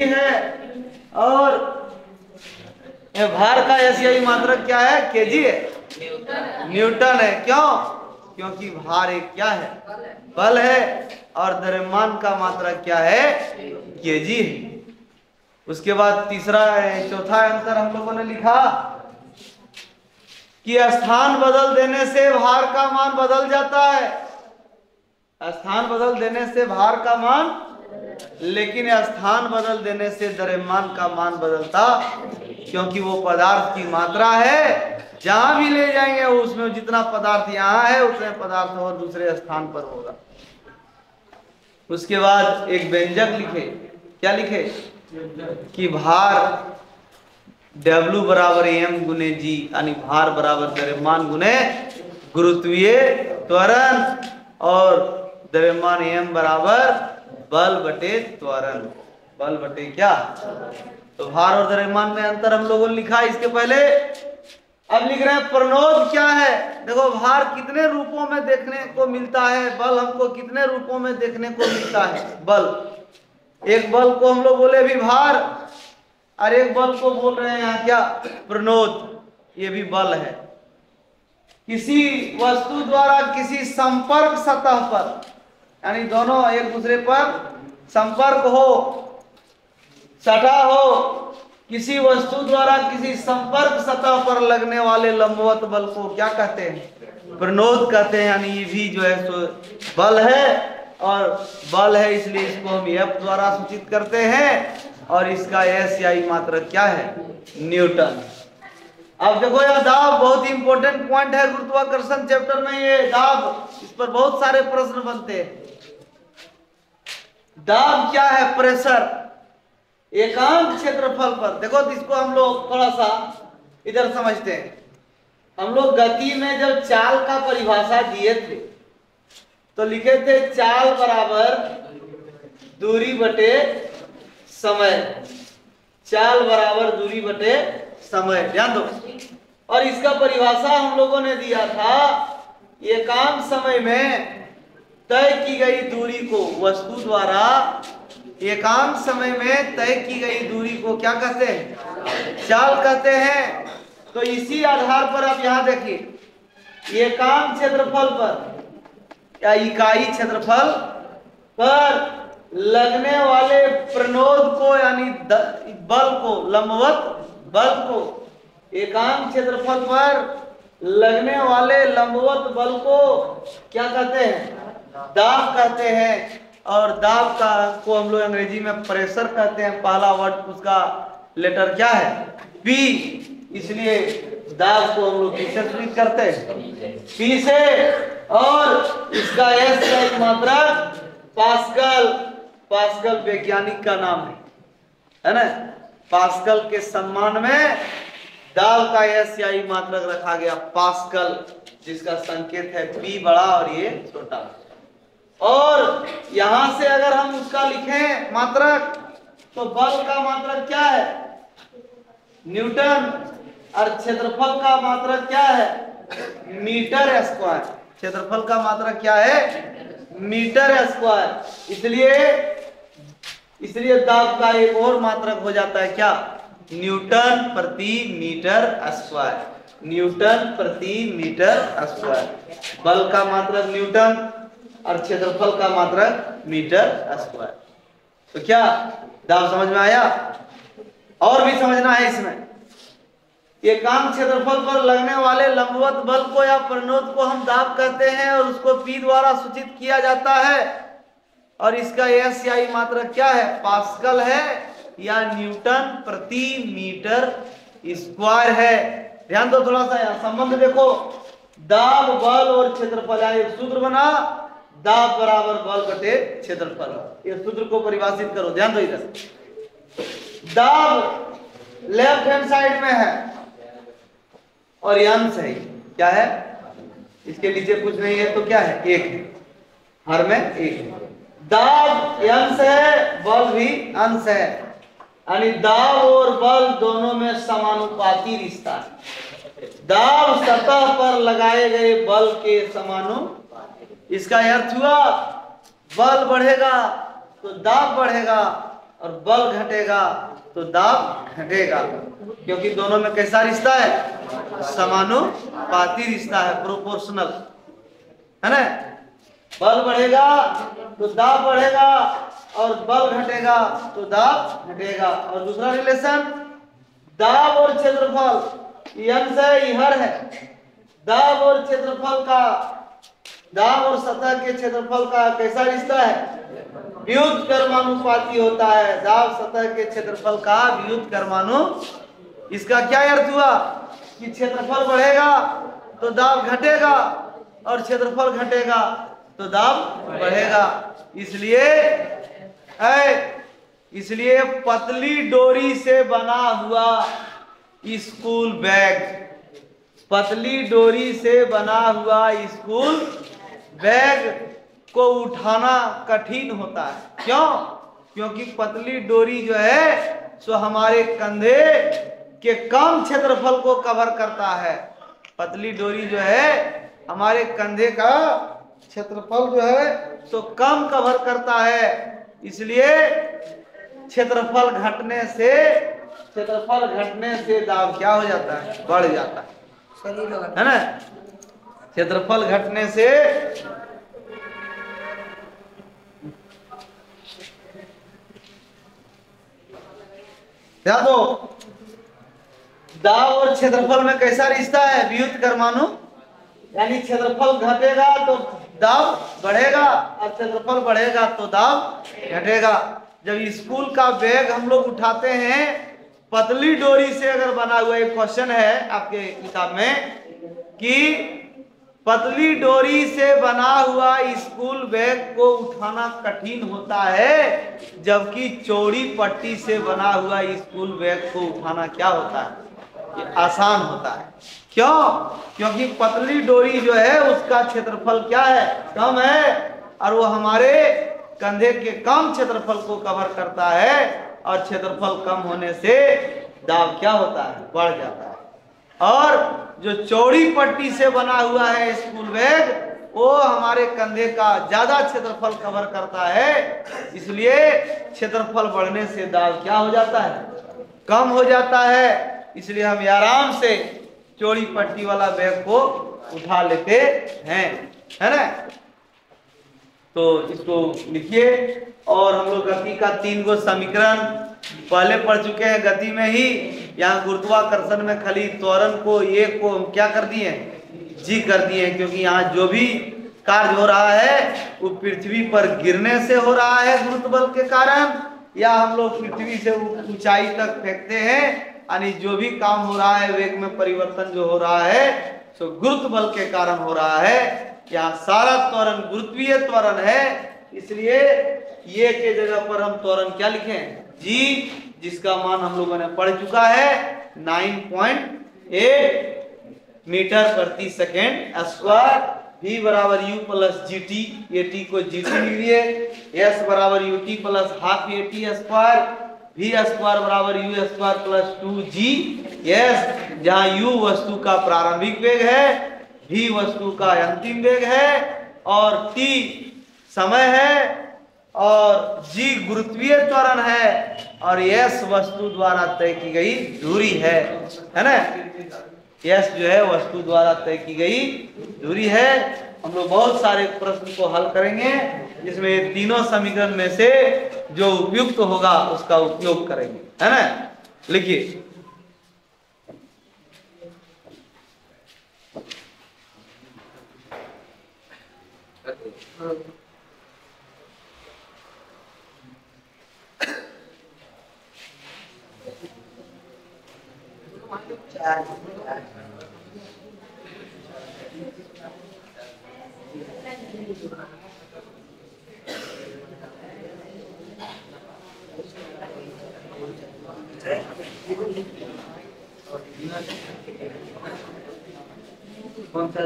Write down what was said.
है और भार का एशियाई मात्रक क्या है? केजी है, न्यूटन है। क्यों? क्योंकि भार एक क्या है? बल है और द्रव्यमान का मात्रक क्या है? केजी है। उसके बाद चौथा आंसर हम लोगों ने लिखा कि स्थान बदल देने से भार का मान बदल जाता है। स्थान बदल देने से भार का मान, लेकिन स्थान बदल देने से द्रव्यमान का मान बदलता, क्योंकि वो पदार्थ की मात्रा है। जहां भी ले जाएंगे उसमें जितना पदार्थ यहाँ है उतने पदार्थ और दूसरे स्थान पर होगा। उसके बाद एक व्यंजक लिखे। क्या लिखे? कि भार W बराबर m गुने g, यानी भार बराबर द्रव्यमान गुने गुरुत्वीय त्वरण, और द्रव्यमान m बराबर बल बटे त्वरण। बल बटे क्या? तो भार और द्रव्यमान में अंतर हम लोगों ने लिखा इसके पहले। अब लिख रहे हैं प्रणोद क्या है। देखो भार कितने रूपों में देखने को मिलता है, बल हमको कितने रूपों में देखने को मिलता है। बल, एक बल को हम लोग बोले भी भार, और एक बल को बोल रहे हैं यहाँ क्या? प्रणोद। ये भी बल है। किसी वस्तु द्वारा किसी संपर्क सतह पर, यानी दोनों एक दूसरे पर संपर्क हो, सटा हो, किसी वस्तु द्वारा किसी संपर्क सतह पर लगने वाले लंबवत बल को क्या कहते हैं? प्रणोद कहते हैं। यानी ये भी जो है सो बल है, और बल है इसलिए इसको हम F द्वारा सूचित करते हैं, और इसका एशियाई मात्रक क्या है? न्यूटन। अब देखो यह दाब बहुत ही इंपॉर्टेंट पॉइंट है गुरुत्वाकर्षण चैप्टर में। ये दाब, इस पर बहुत सारे प्रश्न बनते हैं। दाब क्या है? प्रेशर एकांक क्षेत्रफल पर। देखो इसको हम लोग थोड़ा सा इधर समझते हैं। हम लोग गति में जब चाल का परिभाषा दिए थे तो लिखे थे चाल बराबर दूरी बटे समय। चाल बराबर दूरी बटे समय, ध्यान दो। और इसका परिभाषा हम लोगों ने दिया था, एकांक समय में तय की गई दूरी को, वस्तु द्वारा एकांक समय में तय की गई दूरी को क्या कहते हैं? चाल कहते हैं। तो इसी आधार पर आप यहां देखिए, एकांक क्षेत्रफल पर या इकाई क्षेत्रफल पर लगने वाले प्रणोद को, यानी बल को, लंबवत बल को, एकांक क्षेत्रफल पर लगने वाले लंबवत बल को क्या कहते हैं? दाब कहते हैं। और दाब का को हम लोग अंग्रेजी में प्रेशर कहते हैं। पहला वर्ड उसका लेटर क्या है? P, इसलिए दाब को हम लोग किससे सूचित करते हैं? P से। और इसका S का एक मात्रक पास्कल। पास्कल वैज्ञानिक का नाम है ना। पास्कल के सम्मान में दाब का एशियाई मात्रक रखा गया पास्कल, जिसका संकेत है P बड़ा और ये छोटा। और यहां से अगर हम उसका लिखें मात्रक, तो बल का मात्रक क्या है? न्यूटन। और क्षेत्रफल का मात्रक क्या है? Metre square. क्षेत्रफल का मात्रक क्या है? Metre square. इसलिए दाब का एक और मात्रक हो जाता है क्या? न्यूटन प्रति मीटर स्क्वायर। न्यूटन प्रति मीटर स्क्वायर। बल का मात्रक न्यूटन और क्षेत्रफल का मात्रक मीटर स्क्वायर। तो क्या दाब समझ में आया? और भी समझना है इसमें। एकांक क्षेत्रफल पर लगने वाले लंबवत बल को या प्रणोद को हम दाब कहते हैं, और उसको P द्वारा सूचित किया जाता है। और इसका एशियाई मात्रक क्या है? पास्कल है या न्यूटन प्रति मीटर स्क्वायर है। ध्यान दो थोड़ा सा, यहाँ संबंध देखो। दाब, बल और क्षेत्रफल, एक सूत्र बना, दाब बराबर बल बटे क्षेत्रफल। ये सूत्र को परिभाषित करो। ध्यान दो इधर। दाब लेफ्ट हैंड साइड में है और अंश है। क्या है? इसके नीचे कुछ नहीं है तो क्या है? एक है। हर में एक है। दाब अंश है, बल भी अंश है, यानी दाब और बल दोनों में समानुपाती रिश्ता है। दाब सतह पर लगाए गए बल के समानुपाती। इसका अर्थ हुआ बल बढ़ेगा तो दाब बढ़ेगा, और बल घटेगा तो दाब घटेगा, क्योंकि दोनों में कैसा रिश्ता है? समानुपाती रिश्ता है, प्रोपोर्शनल है ना। बल बढ़ेगा तो दाब बढ़ेगा और बल घटेगा तो दाब घटेगा। और दूसरा रिलेशन दाब और क्षेत्रफल, ये अंश है, ये हर है। दाब और क्षेत्रफल का, दाब और सतह के क्षेत्रफल का कैसा रिश्ता है? व्युत कर्मानुपाती होता है। दाब सतह के क्षेत्रफल का व्युत कर्मानु। इसका क्या अर्थ हुआ कि क्षेत्रफल बढ़ेगा तो दाब घटेगा और क्षेत्रफल घटेगा तो दाब बढ़ेगा। इसलिए पतली डोरी से बना हुआ स्कूल बैग, पतली डोरी से बना हुआ स्कूल बैग को उठाना कठिन होता है। क्यों? क्योंकि पतली डोरी जो है सो हमारे कंधे के कम क्षेत्रफल को कवर करता है। पतली डोरी जो है हमारे कंधे का क्षेत्रफल जो है तो कम कवर करता है। इसलिए क्षेत्रफल घटने से दाब क्या हो जाता है? बढ़ जाता है ना। क्षेत्रफल घटने से ध्यान दो, दाब और क्षेत्रफल में कैसा रिश्ता है? व्युत कर्मानु, यानी क्षेत्रफल घटेगा तो दाब बढ़ेगा और क्षेत्रफल बढ़ेगा तो दाब घटेगा। जब स्कूल का बैग हम लोग उठाते हैं पतली डोरी से, अगर बना हुआ, एक क्वेश्चन है आपके किताब में कि पतली डोरी से बना हुआ स्कूल बैग को उठाना कठिन होता है, जबकि चौड़ी पट्टी से बना हुआ स्कूल बैग को उठाना क्या होता है? ये आसान होता है। क्यों? क्योंकि पतली डोरी जो है उसका क्षेत्रफल क्या है? कम है, और वो हमारे कंधे के कम क्षेत्रफल को कवर करता है, और क्षेत्रफल कम होने से दाब क्या होता है? बढ़ जाता है। और जो चौड़ी पट्टी से बना हुआ है स्कूल बैग, वो हमारे कंधे का ज्यादा क्षेत्रफल कवर करता है, इसलिए क्षेत्रफल बढ़ने से दाब क्या हो जाता है? कम हो जाता है। इसलिए हम आराम से चौड़ी पट्टी वाला बैग को उठा लेते हैं, है ना। तो इसको लिखिए। और हम लोग गति का 3 गो समीकरण पहले पढ़ चुके हैं गति में ही। यहाँ गुरुत्वाकर्षण में खाली त्वरण को ये को हम क्या कर दिए? जी कर दिए, क्योंकि यहाँ जो भी कार्य हो रहा है वो पृथ्वी पर गिरने से हो रहा है गुरुत्व बल के कारण, या हम लोग पृथ्वी से ऊंचाई तक फेंकते हैं, यानी जो भी काम हो रहा है वेग में परिवर्तन जो हो रहा है तो गुरुत्व बल के कारण हो रहा है। यहाँ सारा त्वरण गुरुत्वीय त्वरण है, इसलिए ये के जगह पर हम त्वरण क्या लिखें? जी, जिसका मान हम लोगों ने पढ़ चुका है 9.8 मीटर प्रति सेकेंड स्क्वायर। v बराबर u plus G T, A T को जी टी लिखिए। s बराबर U T plus half A T square. v square बराबर u स्क्वायर प्लस 2g। जहाँ u वस्तु का प्रारंभिक वेग है, v वस्तु का अंतिम वेग है, और t समय है, और g गुरुत्वीय त्वरण है, और s वस्तु द्वारा तय की गई दूरी है ना। s जो है वस्तु द्वारा तय की गई दूरी है। हम लोग बहुत सारे प्रश्न को हल करेंगे जिसमें तीनों समीकरण में से जो उपयुक्त होगा उसका उपयोग करेंगे, है ना। लिखिए। कौन सा